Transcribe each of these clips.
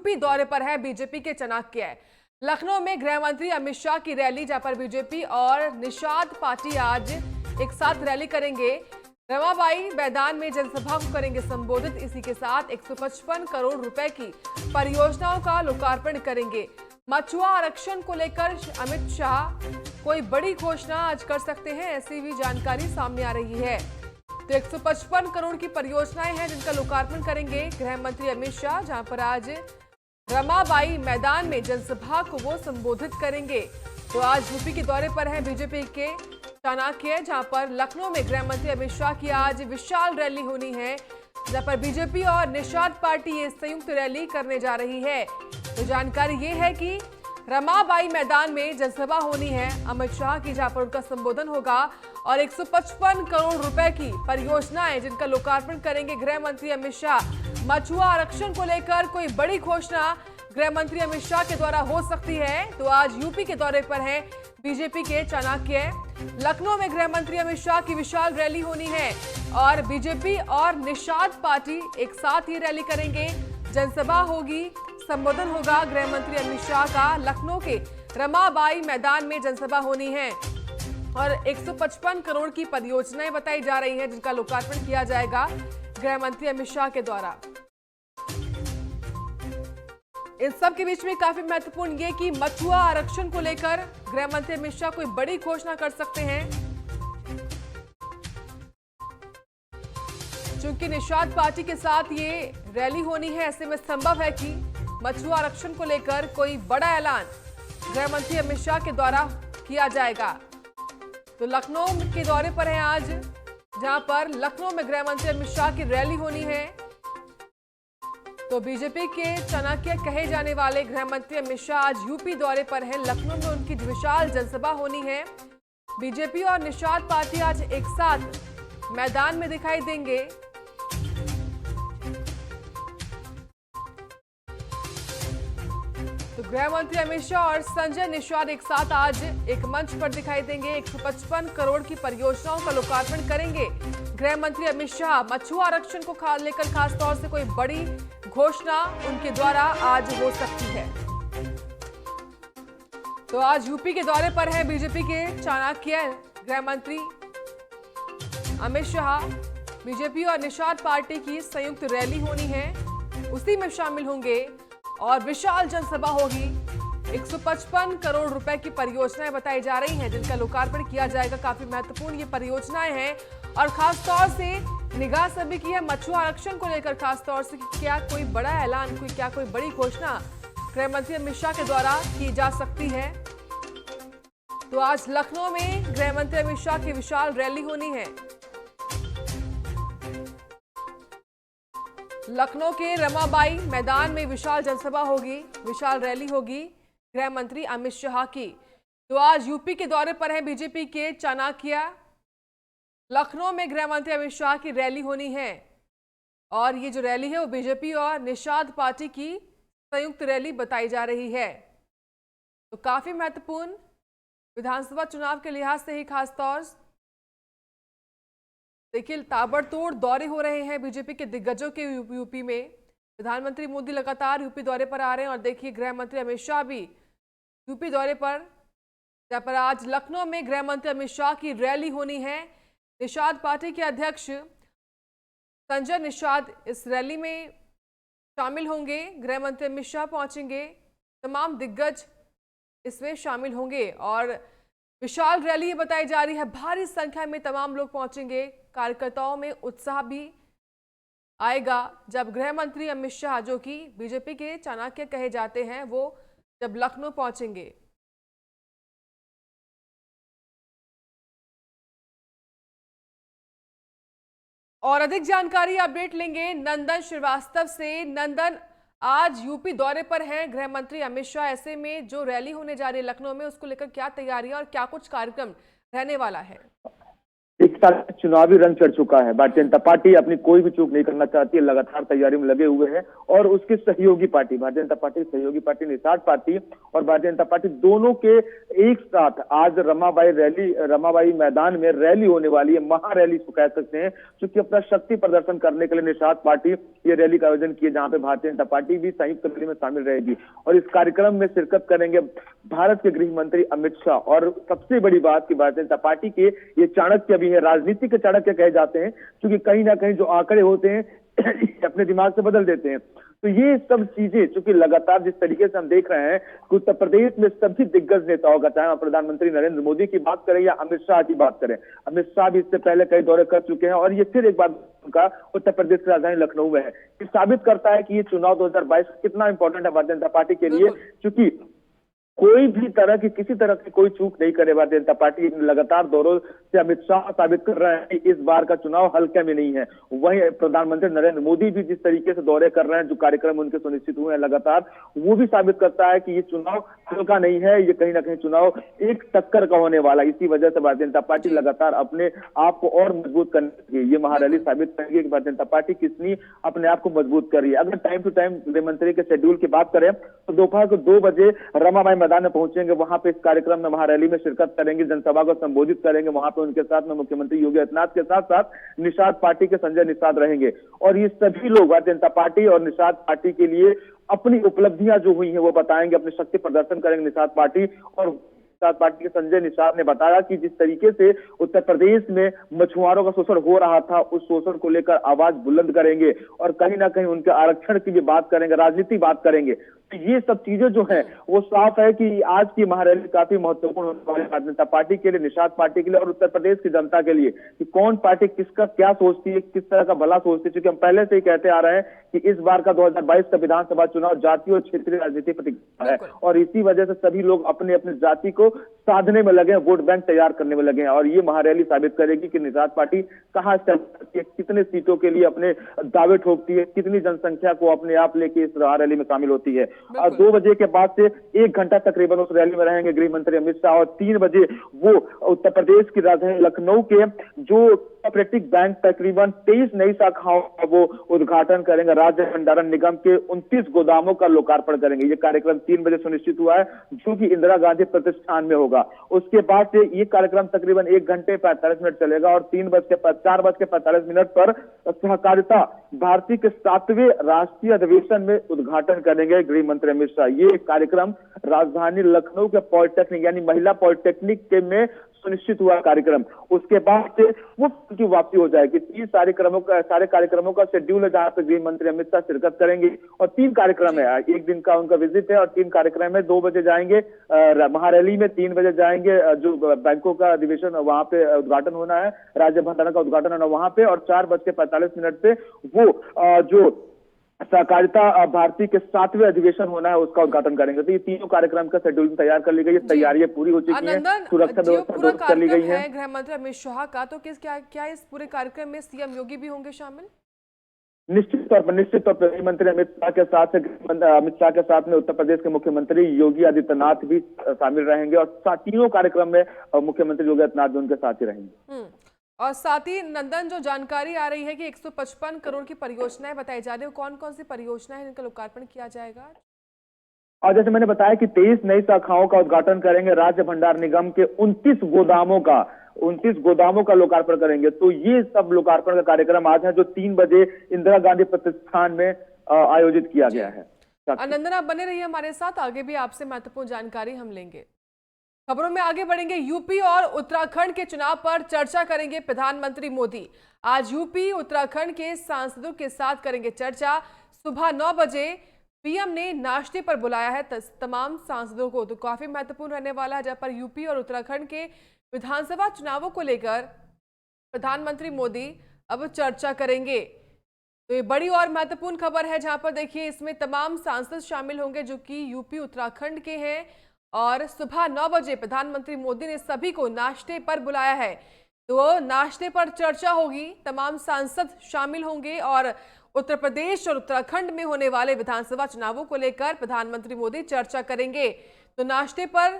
UP दौरे पर है बीजेपी के चाणक्य। लखनऊ में गृह मंत्री अमित शाह की रैली, जहां पर बीजेपी और निषाद पार्टी आज एक साथ रैली करेंगे। रमाबाई मैदान में जनसभा को करेंगे संबोधित। इसी के साथ 155 करोड़ रुपए की परियोजनाओं का लोकार्पण करेंगे। मछुआ आरक्षण को लेकर अमित शाह कोई बड़ी घोषणा आज कर सकते हैं, ऐसी भी जानकारी सामने आ रही है। तो 155 करोड़ की परियोजनाएं हैं जिनका लोकार्पण करेंगे गृह मंत्री अमित शाह, जहां पर आज रमाबाई मैदान में जनसभा को वो संबोधित करेंगे। तो आज यूपी के दौरे पर हैं बीजेपी के चाणक्य, जहां पर लखनऊ में गृह मंत्री अमित शाह की आज विशाल रैली होनी है, जहां पर बीजेपी और निषाद पार्टी ये संयुक्त रैली करने जा रही है। तो जानकारी ये है कि रमाबाई मैदान में जनसभा होनी है अमित शाह की, जहां पर उनका संबोधन होगा और 155 करोड़ रुपए की परियोजनाएं जिनका लोकार्पण करेंगे गृह मंत्री अमित शाह। मछुआ आरक्षण को लेकर कोई बड़ी घोषणा गृह मंत्री अमित शाह के द्वारा हो सकती है। तो आज यूपी के दौरे पर हैं बीजेपी के चाणक्य। लखनऊ में गृह मंत्री अमित शाह की विशाल रैली होनी है और बीजेपी और निषाद पार्टी एक साथ ही रैली करेंगे। जनसभा होगी, संबोधन होगा गृह मंत्री अमित शाह का। लखनऊ के रमाबाई मैदान में जनसभा होनी है और 155 करोड़ की परियोजनाएं बताई जा रही हैं जिनका लोकार्पण किया जाएगा गृह मंत्री अमित शाह के द्वारा। इन सब के बीच में काफी महत्वपूर्ण ये कि मछुआ आरक्षण को लेकर गृह मंत्री अमित शाह कोई बड़ी घोषणा कर सकते हैं, चूंकि निषाद पार्टी के साथ ये रैली होनी है। ऐसे में संभव है कि मछुआ आरक्षण को लेकर कोई बड़ा ऐलान गृह मंत्री अमित शाह के द्वारा किया जाएगा। तो लखनऊ के दौरे पर है आज, जहां पर लखनऊ में गृह मंत्री अमित शाह की रैली होनी है। तो बीजेपी के चाणक्य कहे जाने वाले गृह मंत्री अमित शाह आज यूपी दौरे पर हैं। लखनऊ में उनकी विशाल जनसभा होनी है। बीजेपी और निषाद पार्टी आज एक साथ मैदान में दिखाई देंगे। तो गृह मंत्री अमित शाह और संजय निषाद एक साथ आज एक मंच पर दिखाई देंगे। 155 करोड़ की परियोजनाओं का लोकार्पण करेंगे गृह मंत्री अमित शाह। मछुआ आरक्षण को लेकर खासतौर से कोई बड़ी घोषणा उनके द्वारा आज हो सकती है। तो आज यूपी के दौरे पर है बीजेपी के चाणक्य गृह मंत्री अमित शाह। बीजेपी और निषाद पार्टी की संयुक्त रैली होनी है, उसी में शामिल होंगे और विशाल जनसभा होगी। 155 करोड़ रुपए की परियोजनाएं बताई जा रही हैं जिनका लोकार्पण किया जाएगा। काफी महत्वपूर्ण ये परियोजनाएं हैं और खासतौर से निगाह सभी की है मछुआ आरक्षण को लेकर, खासतौर से क्या कोई बड़ा ऐलान, कोई बड़ी घोषणा गृह मंत्री अमित शाह के द्वारा की जा सकती है। तो आज लखनऊ में गृह मंत्री अमित शाह की विशाल रैली होनी है। लखनऊ के रमाबाई मैदान में विशाल जनसभा होगी, विशाल रैली होगी गृह मंत्री अमित शाह की। तो आज यूपी के दौरे पर है बीजेपी के चाणक्य। लखनऊ में गृह मंत्री अमित शाह की रैली होनी है और ये जो रैली है वो बीजेपी और निषाद पार्टी की संयुक्त रैली बताई जा रही है। तो काफी महत्वपूर्ण विधानसभा चुनाव के लिहाज से ही खासतौर देखिए ताबड़तोड़ दौरे हो रहे हैं बीजेपी के दिग्गजों के यूपी में। प्रधानमंत्री मोदी लगातार यूपी दौरे पर आ रहे हैं और देखिए गृह मंत्री अमित शाह भी यूपी दौरे पर, जहां पर आज लखनऊ में गृह मंत्री अमित शाह की रैली होनी है। निषाद पार्टी के अध्यक्ष संजय निषाद इस रैली में शामिल होंगे। गृह मंत्री अमित शाह पहुंचेंगे, तमाम दिग्गज इसमें शामिल होंगे और विशाल रैली बताई जा रही है। भारी संख्या में तमाम लोग पहुंचेंगे। कार्यकर्ताओं में उत्साह भी आएगा जब गृह मंत्री अमित शाह, जो कि बीजेपी के चाणक्य कहे जाते हैं, वो जब लखनऊ पहुंचेंगे। और अधिक जानकारी अपडेट लेंगे नंदन श्रीवास्तव से। नंदन, आज यूपी दौरे पर हैं गृह मंत्री अमित शाह, ऐसे में जो रैली होने जा रही है लखनऊ में, उसको लेकर क्या तैयारी और क्या कुछ कार्यक्रम रहने वाला है? साथ चुनावी रंग चढ़ चुका है। भारतीय जनता पार्टी अपनी कोई भी चूक नहीं करना चाहती है, लगातार तैयारी में लगे हुए हैं। और उसकी सहयोगी पार्टी भारतीय जनता पार्टी, सहयोगी पार्टी निषाद पार्टी और भारतीय जनता पार्टी दोनों के एक साथ आज रमाबाई मैदान में रैली होने वाली है, महा रैली कह सकते हैं, क्योंकि अपना शक्ति प्रदर्शन करने के लिए निषाद पार्टी ये रैली का आयोजन किए, जहां पे भारतीय जनता पार्टी भी संयुक्त रैली में शामिल रहेगी। और इस कार्यक्रम में शिरकत करेंगे भारत के गृह मंत्री अमित शाह। और सबसे बड़ी बात कि भारतीय जनता पार्टी के ये चाणक्य भी है, राजनीति के चाणक्य कहे जाते हैं, क्योंकि कहीं ना कहीं जो आंकड़े होते हैं अपने दिमाग से बदल देते हैं। तो ये सब चीजें चूंकि लगातार जिस तरीके से हम देख रहे हैं कि उत्तर प्रदेश में सभी दिग्गज नेताओं का, चाहे प्रधानमंत्री नरेंद्र मोदी की बात करें या अमित शाह की बात करें, अमित शाह भी इससे पहले कई दौरे कर चुके हैं और ये फिर एक बार उनका उत्तर प्रदेश की राजधानी लखनऊ में है। ये साबित करता है कि ये चुनाव 2022 कितना इंपॉर्टेंट है भारतीय जनता पार्टी के लिए, क्योंकि कोई भी तरह की किसी तरह की कोई चूक नहीं करे भारतीय जनता पार्टी। लगातार दौरों से अमित शाह साबित कर रहे हैं कि इस बार का चुनाव हल्के में नहीं है। वहीं प्रधानमंत्री नरेंद्र मोदी भी जिस तरीके से दौरे कर रहे हैं, जो कार्यक्रम उनके सुनिश्चित हुए हैं लगातार, वो भी साबित करता है कि ये चुनाव हल्का नहीं है, ये कहीं ना कहीं चुनाव एक टक्कर का होने वाला है। इसी वजह से भारतीय जनता पार्टी लगातार अपने आप को और मजबूत करने की ये महारैली साबित करेगी कि भारतीय जनता पार्टी कितनी अपने आप को मजबूत कर रही है। अगर टाइम टू टाइम गृह मंत्री के शेड्यूल की बात करें तो दोपहर को 2 बजे रमाबाई मैदान में पहुंचेंगे, वहां पे इस कार्यक्रम में महारैली में शिरकत करेंगे, जनसभा को संबोधित करेंगे। वहां पे उनके साथ में मुख्यमंत्री योगी आदित्यनाथ के साथ साथ निषाद पार्टी के संजय निषाद रहेंगे। और ये सभी लोग भारतीय जनता पार्टी और निषाद पार्टी के लिए अपनी उपलब्धियां जो हुई हैं वो बताएंगे, अपनी शक्ति प्रदर्शन करेंगे निषाद पार्टी। और पार्टी के संजय निषाद ने बताया कि जिस तरीके से उत्तर प्रदेश में मछुआरों का शोषण हो रहा था, उस शोषण को लेकर आवाज बुलंद करेंगे और कहीं ना कहीं उनके आरक्षण की भी बात करेंगे, राजनीति बात करेंगे। तो ये सब चीजें जो है वो साफ है कि आज की महारैली काफी महत्वपूर्ण होने वाली है भारतीय जनता पार्टी के लिए, निषाद पार्टी के लिए और उत्तर प्रदेश की जनता के लिए, कि कौन पार्टी किसका क्या सोचती है, किस तरह का भला सोचती है। क्योंकि हम पहले से ही कहते आ रहे हैं कि इस बार का 2022 का विधानसभा चुनाव जातीय और क्षेत्रीय राजनीति पर है और इसी वजह से सभी लोग अपने अपने जाति को साधने में लगे हैं, वोट बैंक तैयार करने में लगे हैं। और ये महारैली साबित करेगी कि निषाद पार्टी कहां से कितने सीटों के लिए अपने दावे ठोकती है, कितनी जनसंख्या को अपने आप लेके इस रैली में शामिल होती है। और 2 बजे के बाद से 1 घंटा तकरीबन उस रैली में रहेंगे गृह मंत्री अमित शाह और 3 बजे वो उत्तर प्रदेश की राजधानी लखनऊ के जो कोऑपरेटिव बैंक तकरीबन 23 नई शाखाओं का वो उद्घाटन करेंगे, राज्य भंडारण निगम के 29 गोदामों का लोकार्पण करेंगे। ये कार्यक्रम 3 बजे सुनिश्चित हुआ है, जो कि इंदिरा गांधी प्रतिष्ठान में होगा। उसके बाद से ये कार्यक्रम तकरीबन 1 घंटे 45 मिनट चलेगा और 4:45 पर सहकारिता भारती के 7वें राष्ट्रीय अधिवेशन में उद्घाटन करेंगे गृह मंत्री अमित शाह। ये कार्यक्रम राजधानी लखनऊ के पॉलिटेक्निक यानी महिला पॉलिटेक्निक के में सुनिश्चित हुआ कार्यक्रम। उसके बाद से वो उनकी वापसी हो जाएगी। 30 सारे कार्यक्रमों का शेड्यूल है, जहां पे गृह मंत्री अमित शाह शिरकत करेंगे और 3 कार्यक्रम है। 1 दिन का उनका विजिट है और 3 कार्यक्रम है। 2 बजे जाएंगे महारैली में, 3 बजे जाएंगे जो बैंकों का अधिवेशन वहां पे उद्घाटन होना है, राज्य भंडारण का उद्घाटन होना वहां पे, और 4:45 पे वो जो सहकारिता भारती के 7वें अधिवेशन होना है उसका उद्घाटन करेंगे। तो ये तीनों कार्यक्रम का शेड्यूल तैयार कर ली गई है, तैयारियां पूरी हो चुकी हैं, सुरक्षा व्यवस्था कर ली गई है। गृह मंत्री अमित शाह का तो क्या इस पूरे कार्यक्रम में सीएम योगी भी होंगे शामिल? निश्चित तौर पर गृह मंत्री अमित शाह के साथ में उत्तर प्रदेश के मुख्यमंत्री योगी आदित्यनाथ भी शामिल रहेंगे और तीनों कार्यक्रम में मुख्यमंत्री योगी आदित्यनाथ भी उनके साथ ही रहेंगे। और साथ ही नंदन, जो जानकारी आ रही है कि 155 करोड़ की परियोजनाएं बताई जा रही है, कौन कौन सी परियोजनाएं हैं, इनका लोकार्पण किया जाएगा? और जैसे मैंने बताया कि 23 नई शाखाओं का उद्घाटन करेंगे, राज्य भंडार निगम के 29 गोदामों का लोकार्पण करेंगे। तो ये सब लोकार्पण का कार्यक्रम आज है, जो 3 बजे इंदिरा गांधी प्रतिष्ठान में आयोजित किया गया है। नंदन, आप बने रहिए हमारे साथ, आगे भी आपसे महत्वपूर्ण जानकारी हम लेंगे। खबरों में आगे बढ़ेंगे। यूपी और उत्तराखंड के चुनाव पर चर्चा करेंगे प्रधानमंत्री मोदी। आज यूपी उत्तराखंड के सांसदों के साथ करेंगे चर्चा। सुबह 9 बजे पीएम ने नाश्ते पर बुलाया है तमाम सांसदों को, तो काफी महत्वपूर्ण रहने वाला है, जहां पर यूपी और उत्तराखंड के विधानसभा चुनावों को लेकर प्रधानमंत्री मोदी अब चर्चा करेंगे। तो ये बड़ी और महत्वपूर्ण खबर है, जहां पर देखिए इसमें तमाम सांसद शामिल होंगे जो कि यूपी उत्तराखंड के हैं। और सुबह 9 बजे प्रधानमंत्री मोदी ने सभी को नाश्ते पर बुलाया है, तो नाश्ते पर चर्चा होगी, तमाम सांसद शामिल होंगे और उत्तर प्रदेश और उत्तराखंड में होने वाले विधानसभा चुनावों को लेकर प्रधानमंत्री मोदी चर्चा करेंगे। तो नाश्ते पर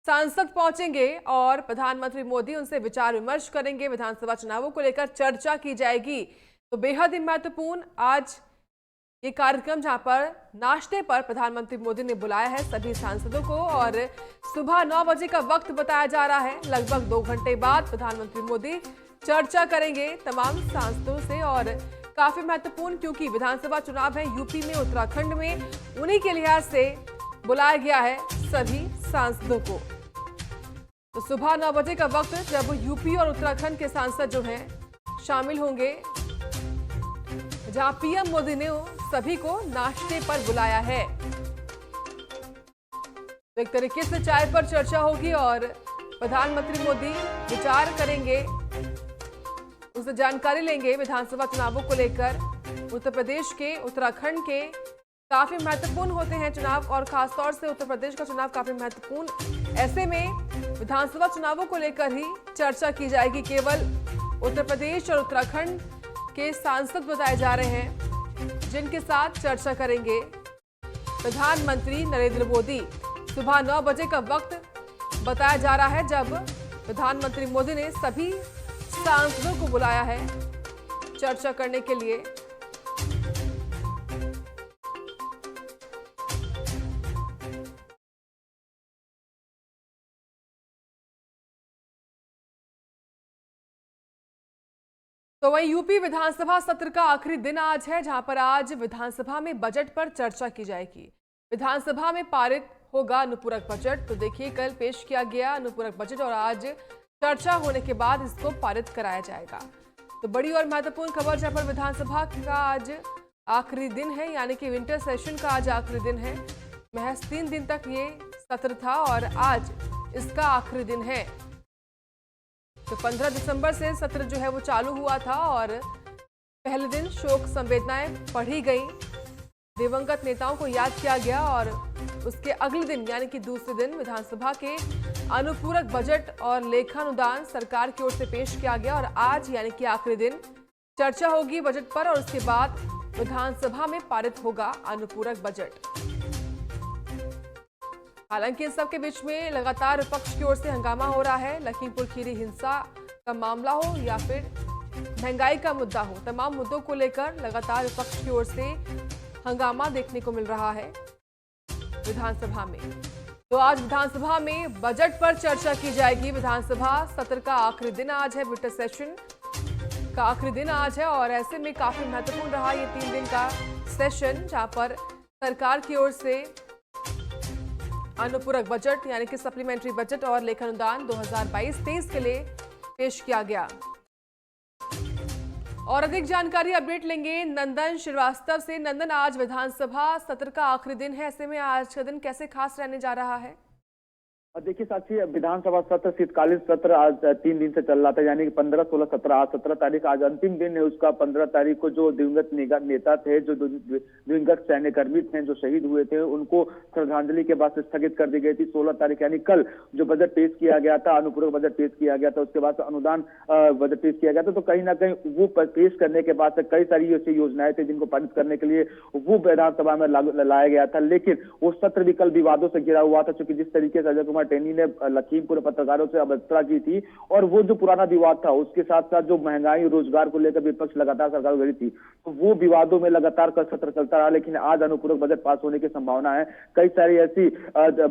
सांसद पहुंचेंगे और प्रधानमंत्री मोदी उनसे विचार विमर्श करेंगे। विधानसभा चुनावों को लेकर चर्चा की जाएगी। तो बेहद ही महत्वपूर्ण आज ये कार्यक्रम, जहां पर नाश्ते पर प्रधानमंत्री मोदी ने बुलाया है सभी सांसदों को और सुबह 9 बजे का वक्त बताया जा रहा है। लगभग 2 घंटे बाद प्रधानमंत्री मोदी चर्चा करेंगे तमाम सांसदों से और काफी महत्वपूर्ण, क्योंकि विधानसभा चुनाव है यूपी में, उत्तराखंड में, उन्हीं के लिहाज से बुलाया गया है सभी सांसदों को। तो सुबह 9 बजे का वक्त जब यूपी और उत्तराखंड के सांसद जो हैं शामिल होंगे, जहां पीएम मोदी ने सभी को नाश्ते पर बुलाया है। तो एक तरीके से चाय पर चर्चा होगी और प्रधानमंत्री मोदी विचार करेंगे, उससे जानकारी लेंगे विधानसभा चुनावों को लेकर। उत्तर प्रदेश के, उत्तराखंड के काफी महत्वपूर्ण होते हैं चुनाव और खासतौर से उत्तर प्रदेश का चुनाव काफी महत्वपूर्ण। ऐसे में विधानसभा चुनावों को लेकर ही चर्चा की जाएगी। केवल उत्तर प्रदेश और उत्तराखंड के सांसद बताए जा रहे हैं जिनके साथ चर्चा करेंगे प्रधानमंत्री नरेंद्र मोदी। सुबह 9 बजे का वक्त बताया जा रहा है जब प्रधानमंत्री मोदी ने सभी सांसदों को बुलाया है चर्चा करने के लिए। तो वहीं यूपी विधानसभा सत्र का आखिरी दिन आज है, जहां पर आज विधानसभा में बजट पर चर्चा की जाएगी। विधानसभा में पारित होगा अनुपूरक बजट। तो देखिए, कल पेश किया गया अनुपूरक बजट और आज चर्चा होने के बाद इसको पारित कराया जाएगा। तो बड़ी और महत्वपूर्ण खबर, जहां पर विधानसभा का आज आखिरी दिन है, यानी कि विंटर सेशन का आज आखिरी दिन है। महज 3 दिन तक ये सत्र था और आज इसका आखिरी दिन है। तो 15 दिसंबर से सत्र जो है वो चालू हुआ था और पहले दिन शोक संवेदनाएं पढ़ी गई, दिवंगत नेताओं को याद किया गया और उसके अगले दिन यानी कि दूसरे दिन विधानसभा के अनुपूरक बजट और लेखानुदान सरकार की ओर से पेश किया गया और आज यानी कि आखिरी दिन चर्चा होगी बजट पर और उसके बाद विधानसभा में पारित होगा अनुपूरक बजट। हालांकि इन सब के बीच में लगातार विपक्ष की ओर से हंगामा हो रहा है। लखीमपुर खीरी हिंसा का मामला हो या फिर महंगाई का मुद्दा हो, तमाम मुद्दों को लेकर लगातार विपक्ष की ओर से हंगामा देखने को मिल रहा है विधानसभा में। तो आज विधानसभा में बजट पर चर्चा की जाएगी। विधानसभा सत्र का आखिरी दिन आज है, विंटर सेशन का आखिरी दिन आज है और ऐसे में काफी महत्वपूर्ण रहा ये 3 दिन का सेशन, जहां पर सरकार की ओर से अनुपूरक बजट यानी कि सप्लीमेंट्री बजट और लेखानुदान 2022-23 के लिए पेश किया गया। और अधिक जानकारी अपडेट लेंगे नंदन श्रीवास्तव से। नंदन, आज विधानसभा सत्र का आखिरी दिन है, ऐसे में आज का दिन कैसे खास रहने जा रहा है? देखिए साक्षी, विधानसभा सत्र शीतकालीन सत्र आज 3 दिन से चल रहा था, यानी कि 15, 16, 17, आज 17 तारीख, आज अंतिम दिन है उसका। 15 तारीख को जो दिवंगत नेता थे, जो दिवंगत सैन्यकर्मी थे जो शहीद हुए थे, उनको श्रद्धांजलि के बाद स्थगित कर दी गई थी। 16 तारीख यानी कल जो बजट पेश किया गया था, अनुपूरक बजट पेश किया गया था, उसके बाद अनुदान बजट पेश किया गया था। तो कहीं ना कहीं वो पेश करने के बाद कई सारी ऐसी योजनाएं थी जिनको पारित करने के लिए वो विधानसभा में लाया गया था, लेकिन वो सत्र भी कल विवादों से घिरा हुआ था। क्योंकि जिस तरीके से अजय कुमार टेनी ने लखीमपुर पत्रकारों से अभद्रता की थी और वो जो पुराना विवाद था, उसके साथ साथ जो महंगाई रोजगार को लेकर विपक्ष लगातार सरकार को घेरी थी, तो वो विवादों में लगातार कल सत्र चलता रहा। लेकिन आज अनुपूरक बजट पास होने की संभावना है। कई सारी ऐसी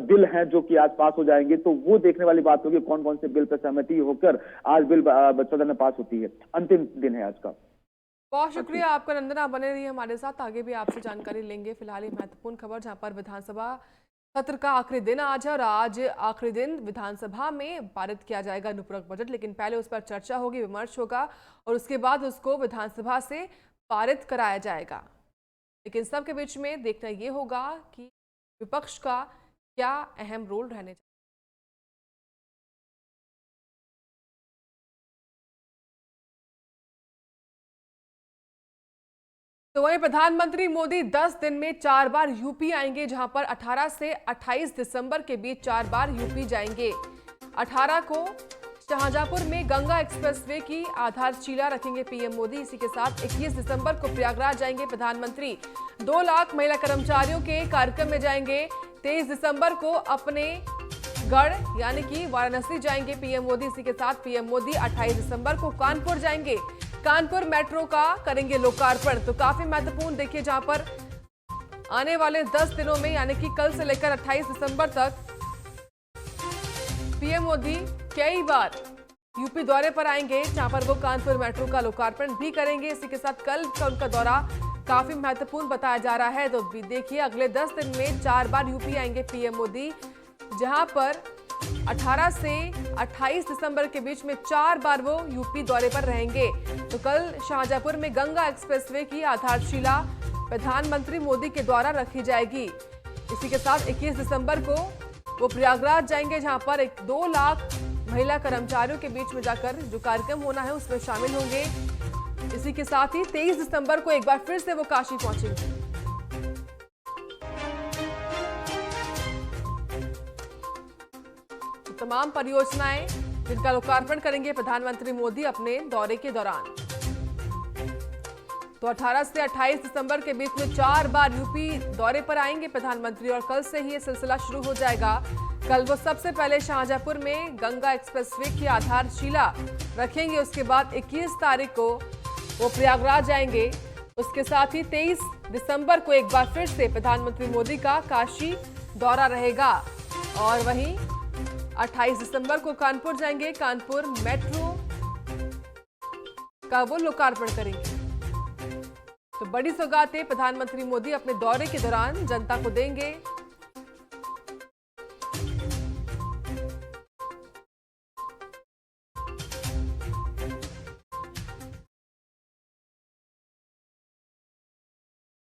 बिल हैं जो कि आज पास हो जाएंगे, तो वो देखने वाली बात होगी कौन कौन से बिल पर सहमति होकर आज बिल सदन में पास होती है। अंतिम दिन है आज का। बहुत शुक्रिया आपका नंदन, आप बने रहिए हमारे साथ, आगे भी आपसे जानकारी लेंगे। फिलहाल ये महत्वपूर्ण खबर, जहां पर विधानसभा सत्र का आखिरी दिन आज है और आज आखिरी दिन विधानसभा में पारित किया जाएगा अनुपूरक बजट, लेकिन पहले उस पर चर्चा होगी, विमर्श होगा और उसके बाद उसको विधानसभा से पारित कराया जाएगा। लेकिन सबके बीच में देखना ये होगा कि विपक्ष का क्या अहम रोल रहने। तो वहीं प्रधानमंत्री मोदी 10 दिन में 4 बार यूपी आएंगे, जहां पर 18 से 28 दिसंबर के बीच 4 बार यूपी जाएंगे। 18 को शाहजहांपुर में गंगा एक्सप्रेसवे की आधारशिला रखेंगे पीएम मोदी। इसी के साथ 21 दिसंबर को प्रयागराज जाएंगे प्रधानमंत्री। 2 लाख महिला कर्मचारियों के कार्यक्रम में जाएंगे। 23 दिसंबर को अपने गढ़ यानी कि वाराणसी जाएंगे पीएम मोदी। इसी के साथ पीएम मोदी 28 दिसंबर को कानपुर जाएंगे। कानपुर मेट्रो का करेंगे लोकार्पण। तो काफी महत्वपूर्ण देखिए, जहां पर आने वाले 10 दिनों में यानी कि कल से लेकर 28 दिसंबर तक पीएम मोदी कई बार यूपी दौरे पर आएंगे, जहां पर वो कानपुर मेट्रो का लोकार्पण भी करेंगे। इसी के साथ कल का उनका दौरा काफी महत्वपूर्ण बताया जा रहा है। तो देखिए, अगले 10 दिन में 4 बार यूपी आएंगे पीएम मोदी, जहां पर 18 से 28 दिसंबर के बीच में 4 बार वो यूपी दौरे पर रहेंगे। तो कल शाहजहांपुर में गंगा एक्सप्रेसवे की आधारशिला प्रधानमंत्री मोदी के द्वारा रखी जाएगी। इसी के साथ 21 दिसंबर को वो प्रयागराज जाएंगे, जहां पर 2 लाख महिला कर्मचारियों के बीच में जाकर जो कार्यक्रम होना है उसमें शामिल होंगे। इसी के साथ ही 23 दिसंबर को एक बार फिर से वो काशी पहुंचेंगे। तो तमाम परियोजनाएं जिनका लोकार्पण करेंगे प्रधानमंत्री मोदी अपने दौरे के दौरान। तो 18 से 28 दिसंबर के बीच में 4 बार यूपी दौरे पर आएंगे प्रधानमंत्री, और कल से ही ये सिलसिला शुरू हो जाएगा। कल वो सबसे पहले शाहजहांपुर में गंगा एक्सप्रेसवे की आधारशिला रखेंगे। उसके बाद 21 तारीख को वो प्रयागराज जाएंगे। उसके साथ ही 23 दिसंबर को एक बार फिर से प्रधानमंत्री मोदी का काशी दौरा रहेगा, और वहीं 28 दिसंबर को कानपुर जाएंगे। कानपुर मेट्रो का वो लोकार्पण करेंगे। तो बड़ी सौगातें प्रधानमंत्री मोदी अपने दौरे के दौरान जनता को देंगे।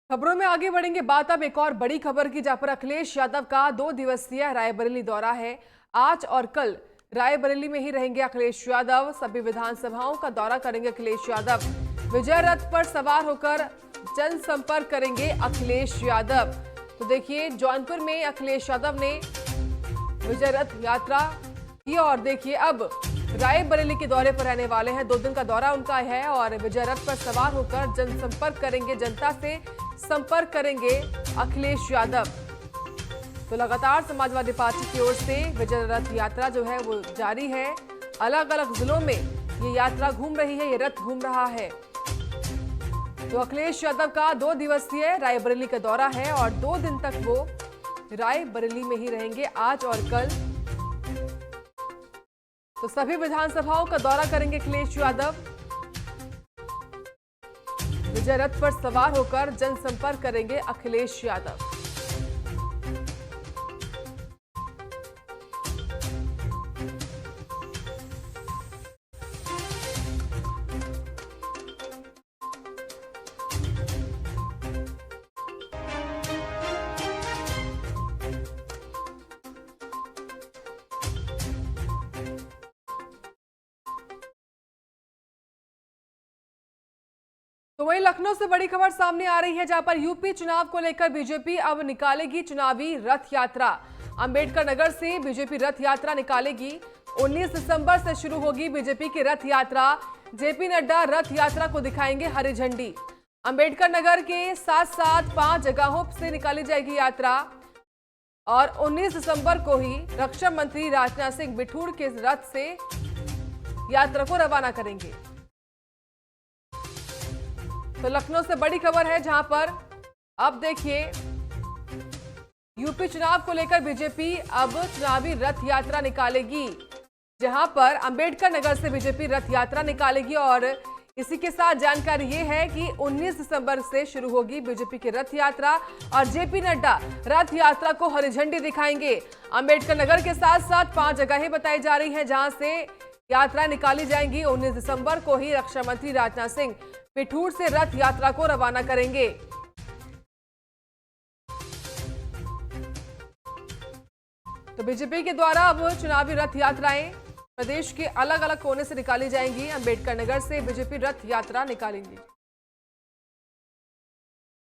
खबरों में आगे बढ़ेंगे। बात अब एक और बड़ी खबर की, जहां पर अखिलेश यादव का 2 दिवसीय रायबरेली दौरा है। आज और कल रायबरेली में ही रहेंगे अखिलेश यादव। सभी विधानसभाओं का दौरा करेंगे अखिलेश यादव। विजय रथ पर सवार होकर जनसंपर्क करेंगे अखिलेश यादव। तो देखिए, जौनपुर में अखिलेश यादव ने विजय रथ यात्रा की, और देखिए अब रायबरेली के दौरे पर रहने वाले हैं। 2 दिन का दौरा उनका है, और विजय रथ पर सवार होकर जनसंपर्क करेंगे, जनता से संपर्क करेंगे अखिलेश यादव। तो लगातार समाजवादी पार्टी की ओर से विजय रथ यात्रा जो है वो जारी है। अलग अलग जिलों में ये यात्रा घूम रही है, ये रथ घूम रहा है। तो अखिलेश यादव का 2 दिवसीय रायबरेली का दौरा है, और 2 दिन तक वो रायबरेली में ही रहेंगे, आज और कल। तो सभी विधानसभाओं का दौरा करेंगे अखिलेश यादव। विजय रथ पर सवार होकर जनसंपर्क करेंगे अखिलेश यादव। तो वहीं लखनऊ से बड़ी खबर सामने आ रही है, जहां पर यूपी चुनाव को लेकर बीजेपी अब निकालेगी चुनावी रथ यात्रा। अंबेडकर नगर से बीजेपी रथ यात्रा निकालेगी। 19 दिसंबर से शुरू होगी बीजेपी की रथ यात्रा। जेपी नड्डा रथ यात्रा को दिखाएंगे हरी झंडी। अंबेडकर नगर के साथ साथ 5 जगहों से निकाली जाएगी यात्रा, और 19 दिसंबर को ही रक्षा मंत्री राजनाथ सिंह बिठूर के रथ से यात्रा को रवाना करेंगे। तो लखनऊ से बड़ी खबर है, जहां पर अब देखिए यूपी चुनाव को लेकर बीजेपी अब चुनावी रथ यात्रा निकालेगी, जहां पर अंबेडकर नगर से बीजेपी रथ यात्रा निकालेगी। और इसी के साथ जानकारी ये है कि 19 दिसंबर से शुरू होगी बीजेपी की रथ यात्रा, और जेपी नड्डा रथ यात्रा को हरी झंडी दिखाएंगे। अंबेडकर नगर के साथ साथ 5 जगहें बताई जा रही हैं जहां से यात्रा निकाली जाएंगी। 19 दिसंबर को ही रक्षा मंत्री राजनाथ सिंह पिठूर से रथ यात्रा को रवाना करेंगे। तो बीजेपी के द्वारा अब चुनावी रथ यात्राएं प्रदेश के अलग अलग कोने से निकाली जाएंगी। अंबेडकर नगर से बीजेपी रथ यात्रा निकालेंगी।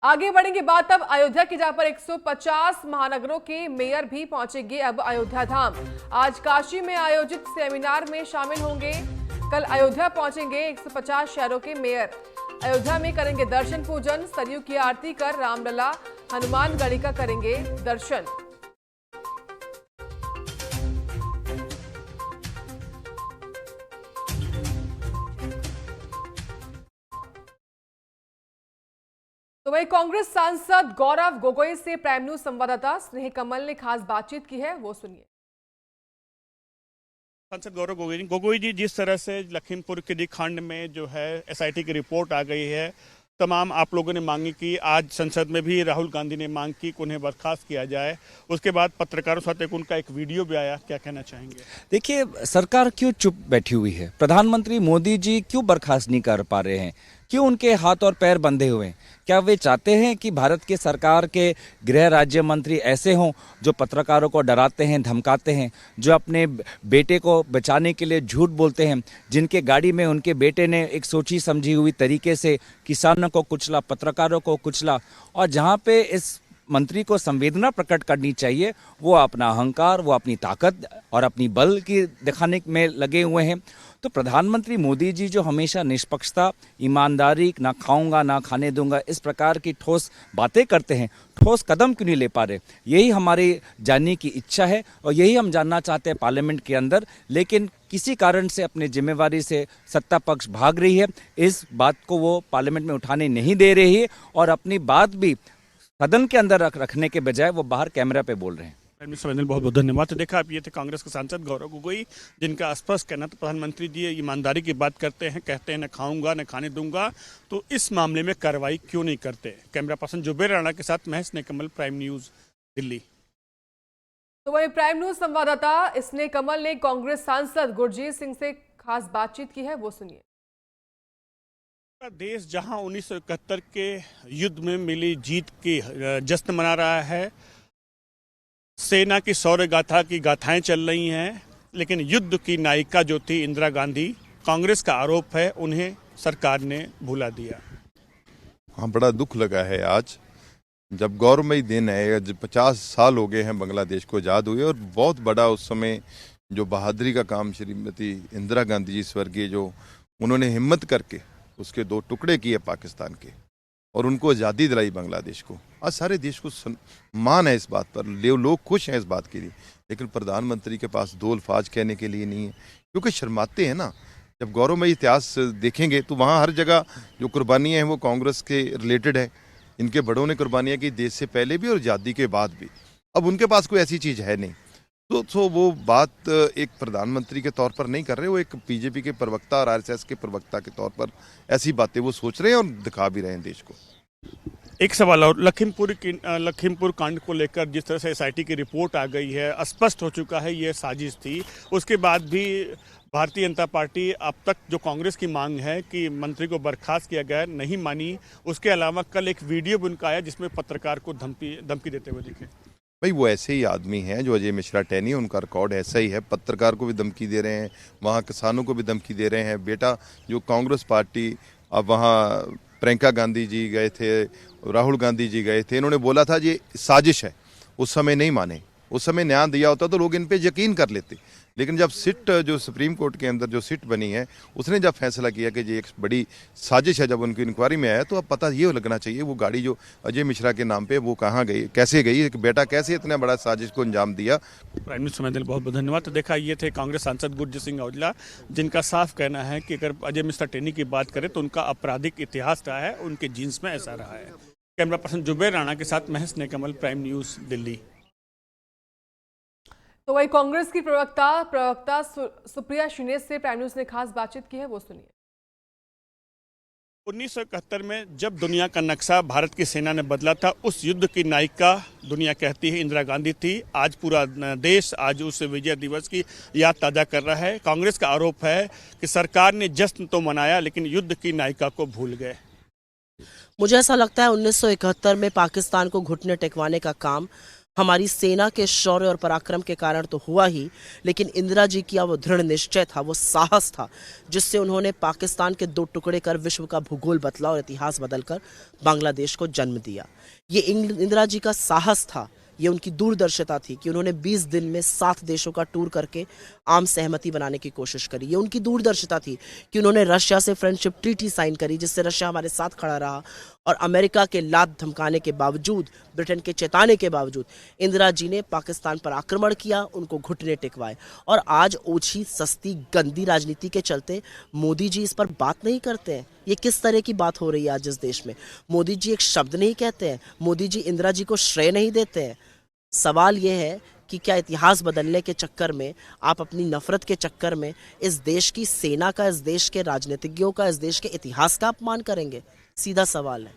आगे बढ़ेंगे बात अब अयोध्या की, जहां पर 150 महानगरों के मेयर भी पहुंचेंगे अब अयोध्या धाम। आज काशी में आयोजित सेमिनार में शामिल होंगे। कल अयोध्या पहुंचेंगे 150 शहरों के मेयर। अयोध्या में करेंगे दर्शन पूजन, सरयू की आरती कर रामलला हनुमानगढ़ी का करेंगे दर्शन। तो वही कांग्रेस सांसद गौरव गोगोई से प्राइम न्यूज संवाददाता स्नेह कमल ने खास बातचीत की है, वो सुनिए। सांसद गौरव गोगोई जी, जिस तरह से लखीमपुर खीरी खंड में जो है एसआईटी की रिपोर्ट आ गई है, तमाम आप लोगों ने मांगी की, आज संसद में भी राहुल गांधी ने मांग की कि उन्हें बर्खास्त किया जाए। उसके बाद पत्रकारों के साथ उनका एक वीडियो भी आया, क्या कहना चाहेंगे? देखिए, सरकार क्यों चुप बैठी हुई है? प्रधानमंत्री मोदी जी क्यों बर्खास्त नहीं कर पा रहे हैं? क्यों उनके हाथ और पैर बंधे हुए हैं? क्या वे चाहते हैं कि भारत के सरकार के गृह राज्य मंत्री ऐसे हों जो पत्रकारों को डराते हैं, धमकाते हैं, जो अपने बेटे को बचाने के लिए झूठ बोलते हैं, जिनके गाड़ी में उनके बेटे ने एक सोची समझी हुई तरीके से किसानों को कुचला, पत्रकारों को कुचला, और जहां पे इस मंत्री को संवेदना प्रकट करनी चाहिए, वो अपना अहंकार, वो अपनी ताकत और अपनी बल की दिखाने में लगे हुए हैं। तो प्रधानमंत्री मोदी जी जो हमेशा निष्पक्षता, ईमानदारी, ना खाऊंगा ना खाने दूंगा, इस प्रकार की ठोस बातें करते हैं, ठोस कदम क्यों नहीं ले पा रहे? यही हमारी जानने की इच्छा है और यही हम जानना चाहते हैं पार्लियामेंट के अंदर। लेकिन किसी कारण से अपनी जिम्मेवारी से सत्ता पक्ष भाग रही है, इस बात को वो पार्लियामेंट में उठाने नहीं दे रही है और अपनी बात भी सदन के अंदर रखने के बजाय वो बाहर कैमरा पे बोल रहे हैं। बहुत बहुत धन्यवाद। तो देखा आप, ये थे कांग्रेस के सांसद गौरव गोगोई, जिनका स्पष्ट कहना था प्रधानमंत्री जी ईमानदारी की बात करते हैं, कहते हैं न खाऊंगा न खाने दूंगा, तो इस मामले में कार्रवाई क्यों नहीं करते? कैमरा पर्सन जुबेर राणा के साथ मैं स्नेह कमल, प्राइम न्यूज दिल्ली। तो वही प्राइम न्यूज संवाददाता स्नेह कमल ने कांग्रेस सांसद गुरजीत सिंह से खास बातचीत की है, वो सुनिए। देश जहां 1971 के युद्ध में मिली जीत की जश्न मना रहा है, सेना की शौर्य गाथा की गाथाएं चल रही हैं, लेकिन युद्ध की नायिका जो थी इंदिरा गांधी, कांग्रेस का आरोप है उन्हें सरकार ने भुला दिया। हाँ, बड़ा दुख लगा है आज, जब गौरवमयी दिन है। 50 साल हो गए हैं बांग्लादेश को आज़ाद हुए, और बहुत बड़ा उस समय जो बहादुरी का काम श्रीमती इंदिरा गांधी जी स्वर्गीय, जो उन्होंने हिम्मत करके उसके 2 टुकड़े किए पाकिस्तान के और उनको आज़ादी दिलाई बांग्लादेश को। आज सारे देश को मान है इस बात पर, लोग खुश हैं इस बात के लिए, लेकिन प्रधानमंत्री के पास 2 अल्फाज कहने के लिए नहीं है, क्योंकि शर्माते हैं ना। जब गौरवमयी इतिहास देखेंगे तो वहाँ हर जगह जो कुर्बानियाँ हैं वो कांग्रेस के रिलेटेड है। इनके बड़ों ने कुर्बानियाँ की देश से पहले भी और आज़ादी के बाद भी। अब उनके पास कोई ऐसी चीज़ है नहीं, तो वो बात एक प्रधानमंत्री के तौर पर नहीं कर रहे, वो एक बीजेपी के प्रवक्ता और आरएसएस के प्रवक्ता के तौर पर ऐसी बातें वो सोच रहे हैं और दिखा भी रहे हैं देश को। एक सवाल और, लखीमपुर कांड को लेकर जिस तरह से एसआईटी की रिपोर्ट आ गई है, स्पष्ट हो चुका है ये साजिश थी। उसके बाद भी भारतीय जनता पार्टी अब तक जो कांग्रेस की मांग है कि मंत्री को बर्खास्त किया गया, नहीं मानी। उसके अलावा कल एक वीडियो भी उनका आया जिसमें पत्रकार को धमकी देते हुए दिखे। भाई, वो ऐसे ही आदमी हैं जो अजय मिश्रा टैनी, उनका रिकॉर्ड ऐसा ही है। पत्रकार को भी धमकी दे रहे हैं, वहाँ किसानों को भी धमकी दे रहे हैं। बेटा, जो कांग्रेस पार्टी, अब वहाँ प्रियंका गांधी जी गए थे, राहुल गांधी जी गए थे, इन्होंने बोला था ये साजिश है, उस समय नहीं माने। उस समय न्याय दिया होता तो लोग इन पे यकीन कर लेते, लेकिन जब सिट, जो सुप्रीम कोर्ट के अंदर जो सिट बनी है, उसने जब फैसला किया कि ये एक बड़ी साजिश है, जब उनकी इंक्वायरी में आया, तो अब पता ये लगना चाहिए वो गाड़ी जो अजय मिश्रा के नाम पे वो कहाँ गई, कैसे गई, एक बेटा कैसे इतना बड़ा साजिश को अंजाम दिया। प्राइम मिनिस्टर बहुत बहुत धन्यवाद। तो देखा, ये थे कांग्रेस सांसद गुरजीत सिंह औजला, जिनका साफ कहना है कि अगर अजय मिश्रा टेनी की बात करें तो उनका आपराधिक इतिहास रहा है, उनके जीन्स में ऐसा रहा है। कैमरा पर्सन जुबेर राणा के साथ मैं स्नेह कमल, प्राइम न्यूज दिल्ली। तो वही कांग्रेस की प्रवक्ता सुप्रिया श्रीनेश से प्राइम न्यूज ने खास बातचीत की है, वो सुनिए। 1971 में जब दुनिया का नक्शा भारत की सेना ने बदला था, उस युद्ध की नायिका दुनिया कहती है इंदिरा गांधी थी। आज पूरा देश आज उस विजय दिवस की याद ताज़ा कर रहा है। कांग्रेस का आरोप है कि सरकार ने जश्न तो मनाया, लेकिन युद्ध की नायिका को भूल गए। मुझे ऐसा लगता है 1971 में पाकिस्तान को घुटने टेकवाने का काम हमारी सेना के शौर्य और पराक्रम के कारण तो हुआ ही, लेकिन इंदिरा जी की वो दृढ़ निश्चय था, वो साहस था, जिससे उन्होंने पाकिस्तान के 2 टुकड़े कर विश्व का भूगोल बदला और इतिहास बदलकर बांग्लादेश को जन्म दिया। ये इंदिरा जी का साहस था, ये उनकी दूरदर्शिता थी कि उन्होंने 20 दिन में 7 देशों का टूर करके आम सहमति बनाने की कोशिश करी। ये उनकी दूरदर्शिता थी कि उन्होंने रशिया से फ्रेंडशिप ट्रीटी साइन करी, जिससे रशिया हमारे साथ खड़ा रहा और अमेरिका के लात धमकाने के बावजूद, ब्रिटेन के चेताने के बावजूद इंदिरा जी ने पाकिस्तान पर आक्रमण किया, उनको घुटने टिकवाए। और आज ओछी सस्ती गंदी राजनीति के चलते मोदी जी इस पर बात नहीं करते हैं। ये किस तरह की बात हो रही है आज इस देश में? मोदी जी एक शब्द नहीं कहते हैं, मोदी जी इंदिरा जी को श्रेय नहीं देते हैं। सवाल ये है कि क्या इतिहास बदलने के चक्कर में, आप अपनी नफरत के चक्कर में इस देश की सेना का, इस देश के राजनीतिज्ञों का, इस देश के इतिहास का अपमान करेंगे? सीधा सवाल है।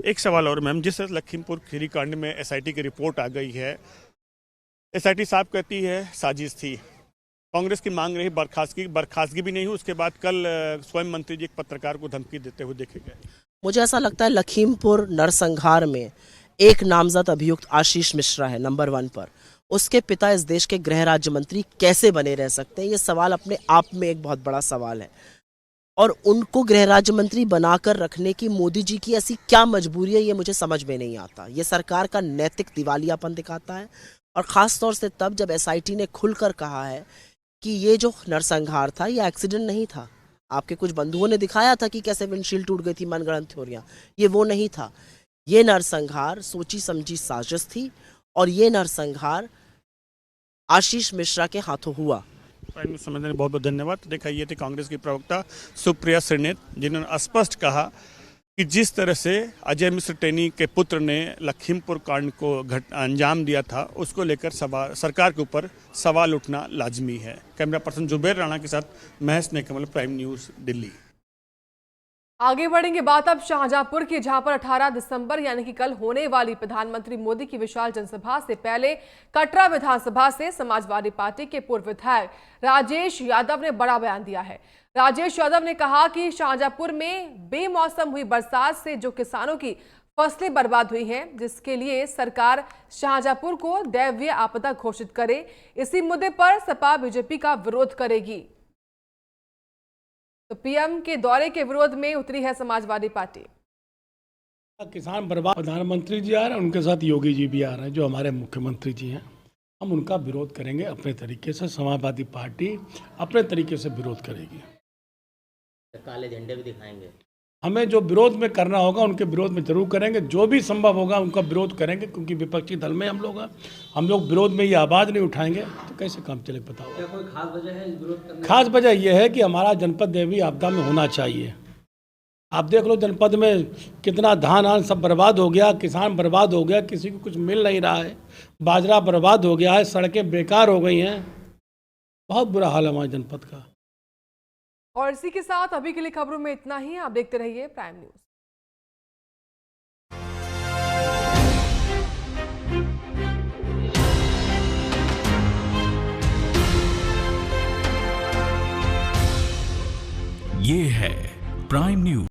एक सवाल और मैम, जिस तरह लखीमपुर खीरी कांड में एसआईटी की रिपोर्ट आ गई है, एसआईटी साहब कहती है साजिश थी। कांग्रेस की मांग रही बर्खास्तगी भी नहीं हुई। उसके बाद कल स्वयं मंत्री जी एक पत्रकार को धमकी देते हुए देखे गए। मुझे ऐसा लगता है लखीमपुर नरसंहार में एक नामजद अभियुक्त आशीष मिश्रा है नंबर 1 पर। उसके पिता इस देश के गृह राज्य मंत्री कैसे बने रह सकते हैं? ये सवाल अपने आप में एक बहुत बड़ा सवाल है। और उनको गृह राज्य मंत्री बनाकर रखने की मोदी जी की ऐसी क्या मजबूरी है, ये मुझे समझ में नहीं आता। ये सरकार का नैतिक दिवालियापन दिखाता है। और ख़ास तौर से तब जब एसआईटी ने खुलकर कहा है कि ये जो नरसंहार था ये एक्सीडेंट नहीं था। आपके कुछ बंधुओं ने दिखाया था कि कैसे विंडशील्ड टूट गई थी, मनगढ़ंत थ्योरियां। ये वो नहीं था। ये नरसंहार सोची समझी साजिश थी और ये नरसंहार आशीष मिश्रा के हाथों हुआ। प्राइम न्यूज़ समझने बहुत बहुत धन्यवाद। देखा, ये थे कांग्रेस की प्रवक्ता सुप्रिया श्रीनेत, जिन्होंने स्पष्ट कहा कि जिस तरह से अजय मिश्र टेनी के पुत्र ने लखीमपुर कांड को अंजाम दिया था, उसको लेकर सरकार के ऊपर सवाल उठना लाजमी है। कैमरा पर्सन जुबेर राणा के साथ महेश नेकमल, प्राइम न्यूज़, दिल्ली। आगे बढ़ेंगे बात अब शाहजहांपुर की, जहां पर 18 दिसंबर यानी कि कल होने वाली प्रधानमंत्री मोदी की विशाल जनसभा से पहले कटरा विधानसभा से समाजवादी पार्टी के पूर्व विधायक राजेश यादव ने बड़ा बयान दिया है। राजेश यादव ने कहा कि शाहजहांपुर में बेमौसम हुई बरसात से जो किसानों की फसलें बर्बाद हुई हैं, जिसके लिए सरकार शाहजहांपुर को दैवीय आपदा घोषित करे। इसी मुद्दे पर सपा बीजेपी का विरोध करेगी। तो पीएम के दौरे के विरोध में उतरी है समाजवादी पार्टी। किसान बर्बाद, प्रधानमंत्री जी आ रहे हैं, उनके साथ योगी जी भी आ रहे हैं जो हमारे मुख्यमंत्री जी हैं। हम उनका विरोध करेंगे अपने तरीके से। समाजवादी पार्टी अपने तरीके से विरोध करेगी। काले झंडे भी दिखाएंगे। हमें जो विरोध में करना होगा उनके विरोध में जरूर करेंगे। जो भी संभव होगा उनका विरोध करेंगे, क्योंकि विपक्षी दल में हम लोग हैं। हम लोग विरोध में ये आवाज़ नहीं उठाएंगे तो कैसे काम चले, बताओ। क्या कोई खास वजह है इस विरोध करने? खास वजह यह है कि हमारा जनपद दैवीय आपदा में होना चाहिए। आप देख लो जनपद में कितना धान सब बर्बाद हो गया, किसान बर्बाद हो गया, किसी को कुछ मिल नहीं रहा है, बाजरा बर्बाद हो गया है, सड़कें बेकार हो गई हैं। बहुत बुरा हाल है हमारे जनपद का। और इसी के साथ अभी के लिए खबरों में इतना ही। आप देखते रहिए प्राइम न्यूज़। ये है प्राइम न्यूज़।